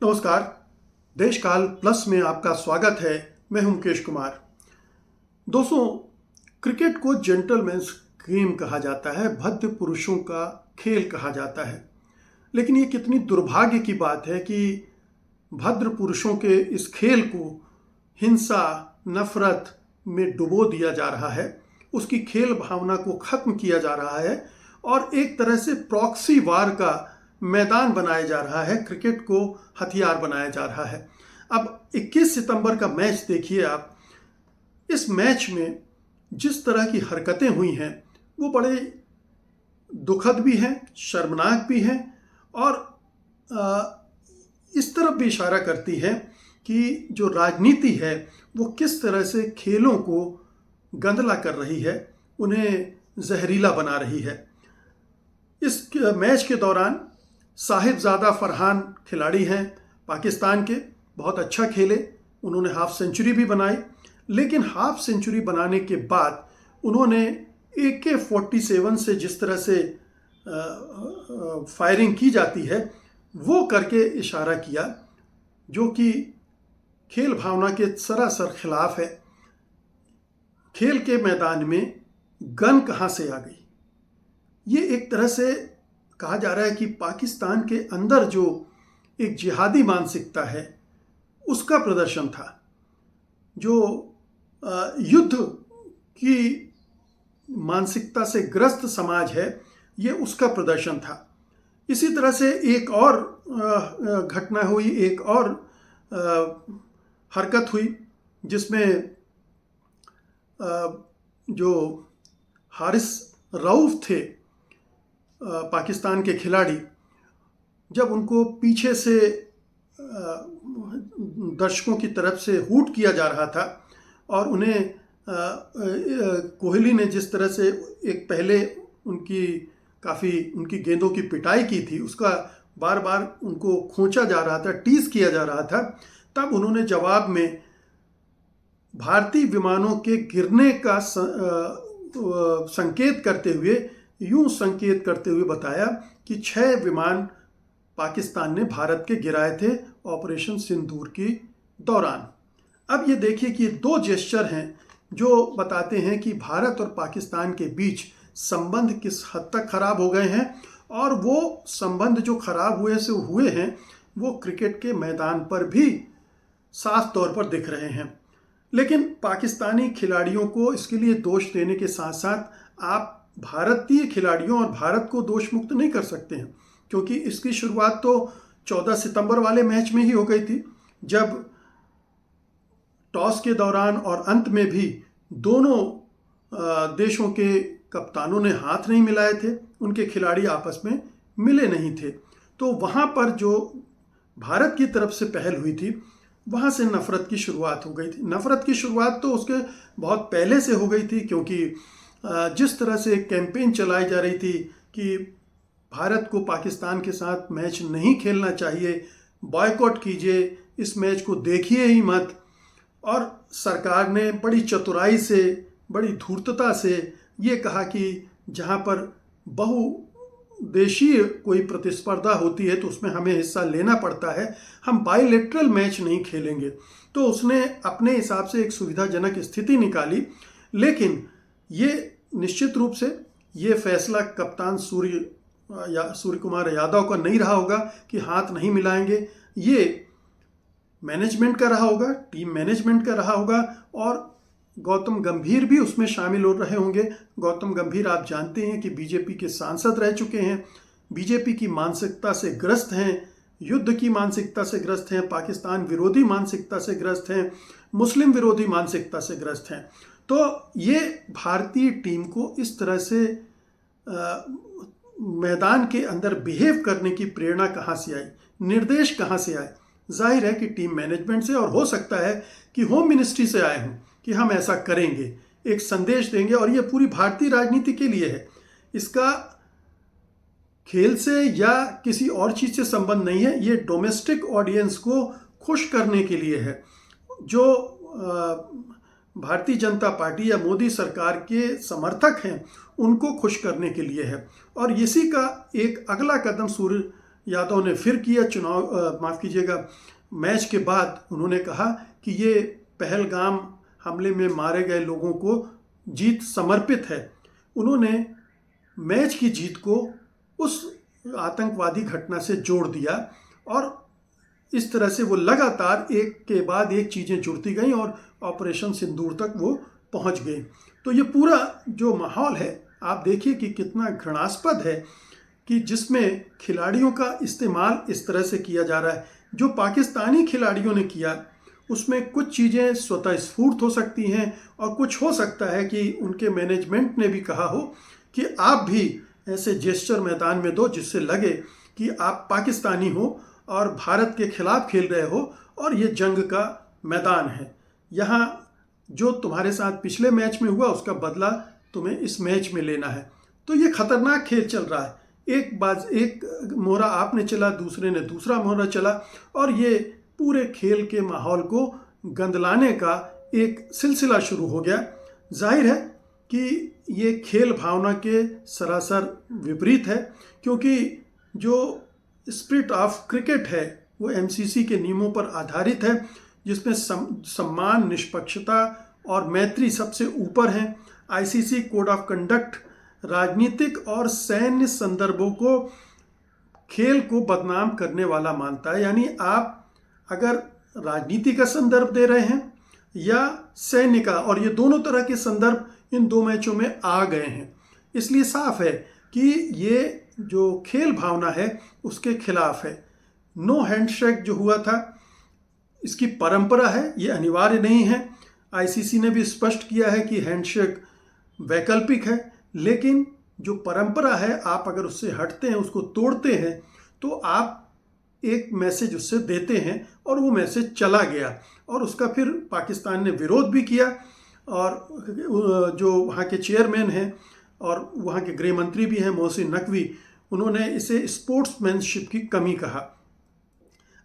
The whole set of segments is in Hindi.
नमस्कार। देशकाल प्लस में आपका स्वागत है। मैं हूं मुकेश कुमार। दोस्तों, क्रिकेट को जेंटलमैन्स गेम कहा जाता है, भद्र पुरुषों का खेल कहा जाता है। लेकिन ये कितनी दुर्भाग्य की बात है कि भद्र पुरुषों के इस खेल को हिंसा, नफरत में डुबो दिया जा रहा है। उसकी खेल भावना को खत्म किया जा रहा है और एक तरह से प्रॉक्सी वार का मैदान बनाया जा रहा है। क्रिकेट को हथियार बनाया जा रहा है। अब 21 सितंबर का मैच देखिए आप। इस मैच में जिस तरह की हरकतें हुई हैं वो बड़े दुखद भी हैं, शर्मनाक भी हैं और इस तरफ भी इशारा करती है कि जो राजनीति है वो किस तरह से खेलों को गंदला कर रही है, उन्हें जहरीला बना रही है। इस मैच के दौरान साहिबजादा फरहान खिलाड़ी हैं पाकिस्तान के, बहुत अच्छा खेले। उन्होंने हाफ सेंचुरी भी बनाई, लेकिन हाफ सेंचुरी बनाने के बाद उन्होंने AK-47 से जिस तरह से फायरिंग की जाती है वो करके इशारा किया, जो कि खेल भावना के सरासर खिलाफ है। खेल के मैदान में गन कहाँ से आ गई? ये एक तरह से कहा जा रहा है कि पाकिस्तान के अंदर जो एक जिहादी मानसिकता है उसका प्रदर्शन था। जो युद्ध की मानसिकता से ग्रस्त समाज है ये उसका प्रदर्शन था। इसी तरह से एक और घटना हुई, एक और हरकत हुई जिसमें जो हारिस रऊफ थे पाकिस्तान के खिलाड़ी, जब उनको पीछे से दर्शकों की तरफ से हूट किया जा रहा था और उन्हें कोहली ने जिस तरह से एक पहले उनकी गेंदों की पिटाई की थी, उसका बार बार उनको खोंचा जा रहा था, टीज किया जा रहा था, तब उन्होंने जवाब में भारतीय विमानों के गिरने का संकेत करते हुए बताया कि 6 विमान पाकिस्तान ने भारत के गिराए थे ऑपरेशन सिंदूर के दौरान। अब ये देखिए कि 2 जेस्चर हैं जो बताते हैं कि भारत और पाकिस्तान के बीच संबंध किस हद तक खराब हो गए हैं, और वो संबंध जो खराब हुए हैं वो क्रिकेट के मैदान पर भी साफ तौर पर दिख रहे हैं। लेकिन पाकिस्तानी खिलाड़ियों को इसके लिए दोष देने के साथ साथ आप भारतीय खिलाड़ियों और भारत को दोष मुक्त नहीं कर सकते हैं, क्योंकि इसकी शुरुआत तो 14 सितंबर वाले मैच में ही हो गई थी, जब टॉस के दौरान और अंत में भी दोनों देशों के कप्तानों ने हाथ नहीं मिलाए थे, उनके खिलाड़ी आपस में मिले नहीं थे। तो वहाँ पर जो भारत की तरफ से पहल हुई थी वहाँ से नफरत की शुरुआत हो गई थी। नफरत की शुरुआत तो उसके बहुत पहले से हो गई थी, क्योंकि जिस तरह से कैंपेन चलाई जा रही थी कि भारत को पाकिस्तान के साथ मैच नहीं खेलना चाहिए, बॉयकॉट कीजिए, इस मैच को देखिए ही मत, और सरकार ने बड़ी चतुराई से, बड़ी धूर्तता से ये कहा कि जहाँ पर बहुदेशीय कोई प्रतिस्पर्धा होती है तो उसमें हमें हिस्सा लेना पड़ता है, हम बाइलेटरल मैच नहीं खेलेंगे। तो उसने अपने हिसाब से एक सुविधाजनक स्थिति निकाली। लेकिन ये निश्चित रूप से ये फैसला कप्तान सूर्य कुमार यादव का नहीं रहा होगा कि हाथ नहीं मिलाएंगे। ये मैनेजमेंट का रहा होगा, टीम मैनेजमेंट का रहा होगा, और गौतम गंभीर भी उसमें शामिल हो रहे होंगे। गौतम गंभीर आप जानते हैं कि बीजेपी के सांसद रह चुके हैं, बीजेपी की मानसिकता से ग्रस्त हैं, युद्ध की मानसिकता से ग्रस्त हैं, पाकिस्तान विरोधी मानसिकता से ग्रस्त हैं, मुस्लिम विरोधी मानसिकता से ग्रस्त हैं। तो ये भारतीय टीम को इस तरह से मैदान के अंदर बिहेव करने की प्रेरणा कहाँ से आई, निर्देश कहाँ से आए? जाहिर है कि टीम मैनेजमेंट से, और हो सकता है कि होम मिनिस्ट्री से आए हों कि हम ऐसा करेंगे, एक संदेश देंगे। और ये पूरी भारतीय राजनीति के लिए है, इसका खेल से या किसी और चीज़ से संबंध नहीं है। ये डोमेस्टिक ऑडियंस को खुश करने के लिए है, जो भारतीय जनता पार्टी या मोदी सरकार के समर्थक हैं उनको खुश करने के लिए है। और इसी का एक अगला कदम यादव ने फिर किया चुनाव, माफ़ कीजिएगा, मैच के बाद उन्होंने कहा कि ये पहलगाम हमले में मारे गए लोगों को जीत समर्पित है। उन्होंने मैच की जीत को उस आतंकवादी घटना से जोड़ दिया और इस तरह से वो लगातार एक के बाद एक चीज़ें जुड़ती गई और ऑपरेशन सिंदूर तक वो पहुंच गई। तो ये पूरा जो माहौल है आप देखिए कि कितना घृणास्पद है कि जिसमें खिलाड़ियों का इस्तेमाल इस तरह से किया जा रहा है। जो पाकिस्तानी खिलाड़ियों ने किया उसमें कुछ चीज़ें स्वतः स्फूर्त हो सकती हैं और कुछ हो सकता है कि उनके मैनेजमेंट ने भी कहा हो कि आप भी ऐसे जेस्चर मैदान में दो जिससे लगे कि आप पाकिस्तानी हो और भारत के खिलाफ खेल रहे हो और ये जंग का मैदान है। यहाँ जो तुम्हारे साथ पिछले मैच में हुआ उसका बदला तुम्हें इस मैच में लेना है। तो ये खतरनाक खेल चल रहा है। एक मोहरा आपने चला, दूसरे ने दूसरा मोहरा चला और ये पूरे खेल के माहौल को गंदलाने का एक सिलसिला शुरू हो गया। जाहिर है कि ये खेल भावना के सरासर विपरीत है, क्योंकि जो स्पिरिट ऑफ क्रिकेट है वो एमसीसी के नियमों पर आधारित है, जिसमें सम्मान, निष्पक्षता और मैत्री सबसे ऊपर है। आईसीसी कोड ऑफ कंडक्ट राजनीतिक और सैन्य संदर्भों को खेल को बदनाम करने वाला मानता है। यानी आप अगर राजनीति का संदर्भ दे रहे हैं या सैन्य का, और ये दोनों तरह के संदर्भ इन दो मैचों में आ गए हैं, इसलिए साफ है कि ये जो खेल भावना है उसके खिलाफ है। नो हैंडशेक जो हुआ था इसकी परंपरा है, ये अनिवार्य नहीं है। आईसीसी ने भी स्पष्ट किया है कि हैंडशेक वैकल्पिक है, लेकिन जो परंपरा है आप अगर उससे हटते हैं, उसको तोड़ते हैं, तो आप एक मैसेज उससे देते हैं और वो मैसेज चला गया और उसका फिर पाकिस्तान ने विरोध भी किया। और जो वहाँ के चेयरमैन हैं और वहाँ के गृह मंत्री भी हैं मोहसिन नकवी, उन्होंने इसे स्पोर्ट्समैनशिप की कमी कहा।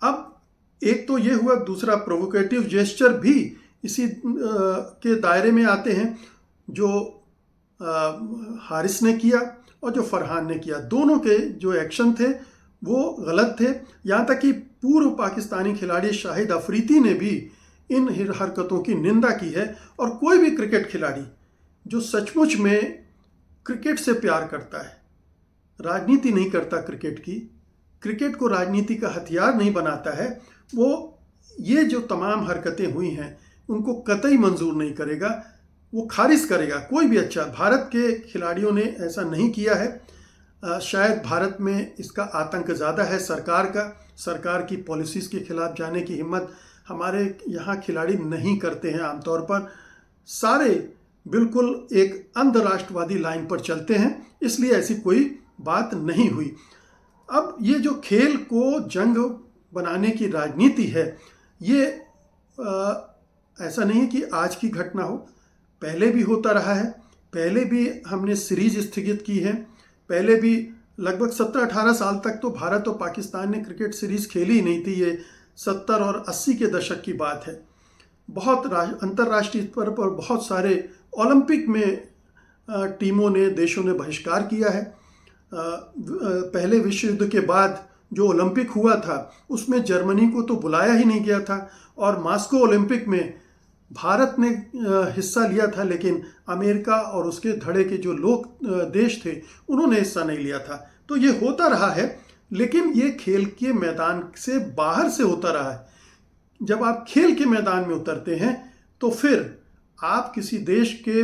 अब एक तो ये हुआ, दूसरा प्रोवोकेटिव जेस्चर भी इसी के दायरे में आते हैं जो हारिस ने किया और जो फरहान ने किया। दोनों के जो एक्शन थे वो गलत थे। यहाँ तक कि पूर्व पाकिस्तानी खिलाड़ी शाहिद अफरीदी ने भी इन हरकतों की निंदा की है। और कोई भी क्रिकेट खिलाड़ी जो सचमुच में क्रिकेट से प्यार करता है, राजनीति नहीं करता क्रिकेट को राजनीति का हथियार नहीं बनाता है, वो ये जो तमाम हरकतें हुई हैं उनको कतई मंजूर नहीं करेगा, वो खारिज करेगा। कोई भी अच्छा, भारत के खिलाड़ियों ने ऐसा नहीं किया है। शायद भारत में इसका आतंक ज़्यादा है सरकार की पॉलिसीज़ के खिलाफ जाने की हिम्मत हमारे यहाँ खिलाड़ी नहीं करते हैं। आमतौर पर सारे बिल्कुल एक अंधराष्ट्रवादी लाइन पर चलते हैं, इसलिए ऐसी कोई बात नहीं हुई। अब ये जो खेल को जंग बनाने की राजनीति है, ये ऐसा नहीं है कि आज की घटना हो, पहले भी होता रहा है। पहले भी हमने सीरीज स्थगित की है, पहले भी लगभग 17-18 साल तक तो भारत और पाकिस्तान ने क्रिकेट सीरीज खेली ही नहीं थी। ये 70 और 80 के दशक की बात है। बहुत अंतर्राष्ट्रीय स्तर पर बहुत सारे ओलंपिक में टीमों ने, देशों ने बहिष्कार किया है। पहले विश्व युद्ध के बाद जो ओलंपिक हुआ था उसमें जर्मनी को तो बुलाया ही नहीं गया था, और मास्को ओलंपिक में भारत ने हिस्सा लिया था, लेकिन अमेरिका और उसके धड़े के जो देश थे उन्होंने हिस्सा नहीं लिया था। तो ये होता रहा है, लेकिन ये खेल के मैदान से बाहर से होता रहा है। जब आप खेल के मैदान में उतरते हैं तो फिर आप किसी देश के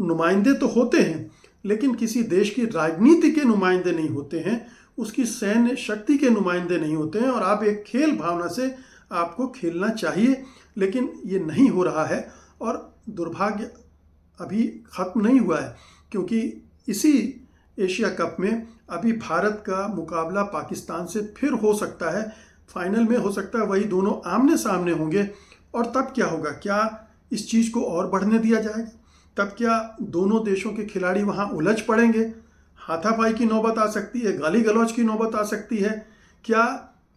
नुमाइंदे तो होते हैं, लेकिन किसी देश की राजनीति के नुमाइंदे नहीं होते हैं, उसकी सैन्य शक्ति के नुमाइंदे नहीं होते हैं। और आप एक खेल भावना से आपको खेलना चाहिए, लेकिन ये नहीं हो रहा है। और दुर्भाग्य अभी ख़त्म नहीं हुआ है, क्योंकि इसी एशिया कप में अभी भारत का मुकाबला पाकिस्तान से फिर हो सकता है। फाइनल में हो सकता है वही दोनों आमने सामने होंगे, और तब क्या होगा? क्या इस चीज़ को और बढ़ने दिया जाएगा? तब क्या दोनों देशों के खिलाड़ी वहाँ उलझ पड़ेंगे? हाथापाई की नौबत आ सकती है, गाली गलौज की नौबत आ सकती है। क्या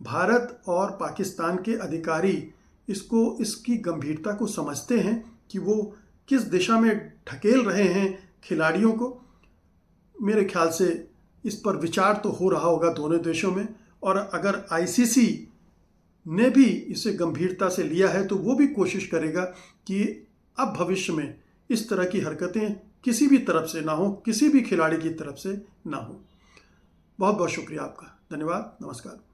भारत और पाकिस्तान के अधिकारी इसकी गंभीरता को समझते हैं कि वो किस दिशा में ढकेल रहे हैं खिलाड़ियों को? मेरे ख्याल से इस पर विचार तो हो रहा होगा दोनों देशों में, और अगर आईसीसी ने भी इसे गंभीरता से लिया है तो वो भी कोशिश करेगा कि अब भविष्य में इस तरह की हरकतें किसी भी तरफ से ना हो, किसी भी खिलाड़ी की तरफ से ना हो। बहुत बहुत शुक्रिया आपका, धन्यवाद, नमस्कार।